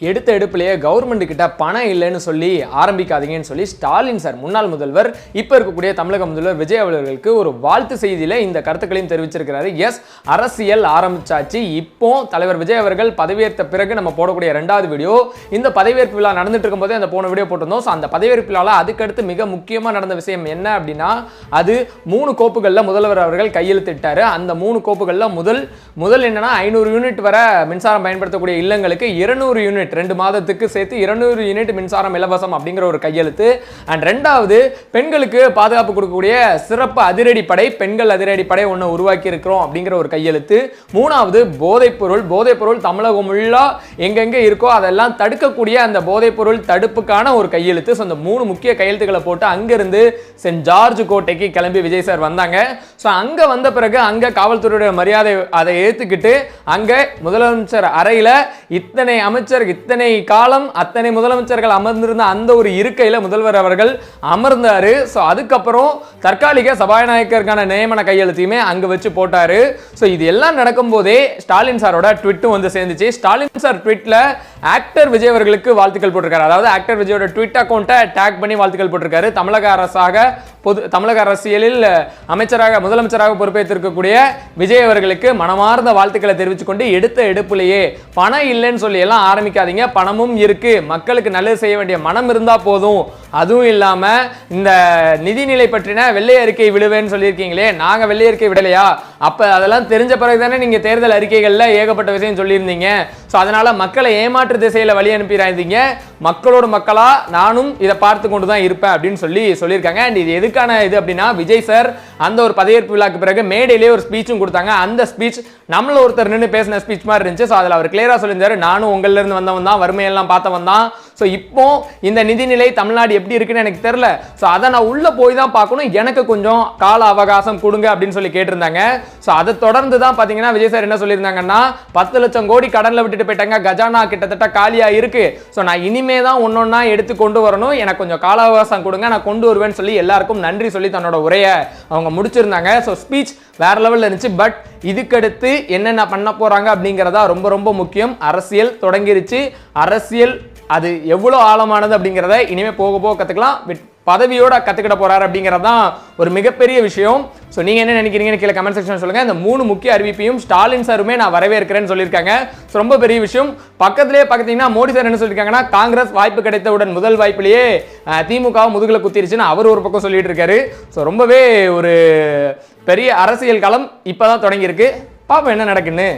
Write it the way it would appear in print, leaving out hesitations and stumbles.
எடுத்த எடுப்பிலேயே கவர்மெண்ட் கிட்ட பணம் இல்லைன்னு சொல்லி ஆரம்பிக்காதீங்கன்னு சொல்லி ஸ்டாலின் சார் முன்னாள் முதல்வர் இப்போ இருக்கக்கூடிய தமிழக முதல்வர் விஜய் அவர்களுக்கு ஒரு வாழ்த்து செய்தியில இந்த கருத்துக்களையும் தெரிவிச்சிருக்கிறாரு. எஸ், அரசியல் ஆரம்பிச்சாச்சு. இப்போ தலைவர் விஜய் அவர்கள் பதவியேற்ற பிறகு நம்ம போடக்கூடிய இரண்டாவது வீடியோ இந்த பதவியேற்பு விழா நடந்துட்டு இருக்கும் போதே அந்த போன வீடியோ போட்டிருந்தோம். அந்த பதவியேற்பு விழாவில் அதுக்கடுத்து மிக முக்கியமாக நடந்த விஷயம் என்ன அப்படின்னா, அது 3 கோப்புகளில் முதல்வர் அவர்கள் கையெழுத்திட்டாரு. அந்த 3 கோப்புகளில் முதல் என்னன்னா 500 யூனிட் வர மின்சாரம் பயன்படுத்தக்கூடிய இல்லங்களுக்கு 200 யூனிட் 2 மாதத்துக்கு சேர்த்து 200 யூனிட் மின்சாரம் இலவசம் அப்படிங்கிற ஒரு கையெழுத்து. அண்ட் ரெண்டாவது, பெண்களுக்கு பாதுகாப்பு கொடுக்கக்கூடிய சிறப்பு அதிரடிப்படை, பெண்கள் அதிரடிப்படை ஒன்று உருவாக்கி இருக்கிறோம் அப்படிங்கிற ஒரு கையெழுத்து. மூணாவது, போதைப்பொருள் தமிழகம் முழுவா எங்கெங்க இருக்கோ அதெல்லாம் தடுக்கக்கூடிய அந்த போதைப்பொருள் தடுப்புக்கான ஒரு கையெழுத்து. ஸோ அந்த 3 முக்கிய கையெழுத்துக்களை போட்டு அங்கிருந்து சென்ட் ஜார்ஜ் கோட்டைக்கு கிளம்பி விஜய் சார் வந்தாங்க. ஸோ அங்க வந்த பிறகு அங்க காவல்துறையுடைய மரியாதை அதை ஏற்றுக்கிட்டு அங்க முதலமைச்சர் அறையில இத்தனை அமைச்சர் இத்தனை காலம் அத்தனை முதலமைச்சர்கள் அமர்ந்திருந்த அந்த ஒரு இருக்கையில முதல்வர் அவர்கள் அமர்ந்தாரு. ஸோ அதுக்கப்புறம் தற்காலிக சபாநாயகருக்கான நியமன கையெழுத்தையுமே அங்க வச்சு போட்டாரு. ஸோ இது எல்லாம் நடக்கும் போதே ஸ்டாலின் சாரோட ட்விட்டும் வந்து சேர்ந்துச்சு. ஸ்டாலின் சார் ட்விட்ல ஆக்டர் விஜய் அவர்களுக்கு வாழ்த்துக்கள் போட்டிருக்காரு. அதாவது ஆக்டர் விஜயோட ட்விட் அக்கௌண்ட்டை டேக் பண்ணி வாழ்த்துக்கள் போட்டிருக்காரு. தமிழக அரசியலில் முதலமைச்சராக பொறுப்பேற்றிருக்கக்கூடிய விஜய் அவர்களுக்கு மனமார்ந்த வாழ்த்துக்களை தெரிவித்துக் கொண்டு, எடுத்த எடுப்புலேயே பணம் இல்லைன்னு சொல்லி எல்லாம் ஆரம்பிக்காதீங்க, பணமும் இருக்கு, மக்களுக்கு நல்லது செய்ய வேண்டிய மனம் இருந்தா போதும். அதுவும் இல்லாம இந்த நிதிநிலை பற்றின வெள்ளை அறிக்கை விடுவேன்னு சொல்லியிருக்கீங்களே, நாங்க வெள்ளை அறிக்கை விடலையா? அப்ப அதெல்லாம் தெரிஞ்ச பிறகுதானே நீங்க தேர்தல் அறிக்கைகள்ல ஏகப்பட்ட விஷயம் சொல்லியிருந்தீங்க. ஸோ அதனால மக்களை ஏமாற்று திசையில வழி அனுப்பிடாதீங்க, மக்களோட மக்களா நானும் இதை பார்த்து கொண்டு தான் இருப்பேன் அப்படின்னு சொல்லியிருக்காங்க. அண்ட் இது எதுக்கான இது அப்படின்னா, விஜய் சார் அந்த ஒரு பதவியேற்பு விழாக்கு பிறகு மேடையிலே ஒரு ஸ்பீச்சும் கொடுத்தாங்க. அந்த ஸ்பீச் நம்மள ஒருத்தர் நின்று பேசின ஸ்பீச் மாதிரி இருந்துச்சு. ஸோ அதில் அவர் கிளியரா சொல்லியிருந்தாரு, நானும் உங்கள்ல இருந்து வந்தவன் தான், வறுமையெல்லாம் பார்த்தவன் தான். ஸோ இப்போ இந்த நிதிநிலை தமிழ்நாடு எப்படி இருக்குன்னு எனக்கு தெரியல, ஸோ அதை நான் உள்ள போய் தான் பார்க்கணும், எனக்கு கொஞ்சம் கால அவகாசம் கொடுங்க அப்படின்னு சொல்லி கேட்டிருந்தாங்க. ஸோ அதை தொடர்ந்து தான் பார்த்தீங்கன்னா விஜய் சார் என்ன சொல்லியிருந்தாங்கன்னா, 10 லட்சம் கோடி கடனில் விட்டுட்டு போயிட்டாங்க, கஜானா கிட்டத்தட்ட காலியா இருக்கு, ஸோ நான் இனிமே தான் ஒன்னொன்னா எடுத்து கொண்டு வரணும், எனக்கு கொஞ்சம் கால அவகாசம் கொடுங்க, நான் கொண்டு வருவேன்னு சொல்லி எல்லாருக்கும் நன்றி சொல்லி தன்னோட உரையை அவங்க முடிச்சிருந்தாங்க. ஸோ ஸ்பீச் வேற லெவலில் இருந்துச்சு. பட் இதுக்கடுத்து என்னென்ன பண்ண போறாங்க அப்படிங்கிறதா ரொம்ப ரொம்ப முக்கியம். அரசியல் தொடங்கிருச்சு. அரசியல் அது எவ்வளோ ஆழமானது அப்படிங்கிறத இனிமே போக போக கற்றுக்கலாம். பதவியோட கற்றுக்கிட போறாரு அப்படிங்கிறது தான் ஒரு மிகப்பெரிய விஷயம். ஸோ நீங்கள் என்ன நினைக்கிறீங்கன்னு கீழே கமெண்ட் செக்ஷன் சொல்லுங்க. இந்த 3 முக்கிய அறிவிப்பையும் ஸ்டாலின் சாருமே நான் வரவேற்கிறேன்னு சொல்லியிருக்காங்க. ஸோ ரொம்ப பெரிய விஷயம். பக்கத்திலேயே பார்த்தீங்கன்னா மோடி சார் என்ன சொல்லியிருக்காங்கன்னா, காங்கிரஸ் வாய்ப்பு கிடைத்தவுடன் முதல் வாய்ப்பிலேயே திமுக முதுகுல குத்திருச்சுன்னு அவர் ஒரு பக்கம் சொல்லிட்டு இருக்காரு. ஸோ ரொம்பவே ஒரு பெரிய அரசியல் களம் இப்போதான் தொடங்கியிருக்கு. பாப்போம் என்ன நடக்குன்னு.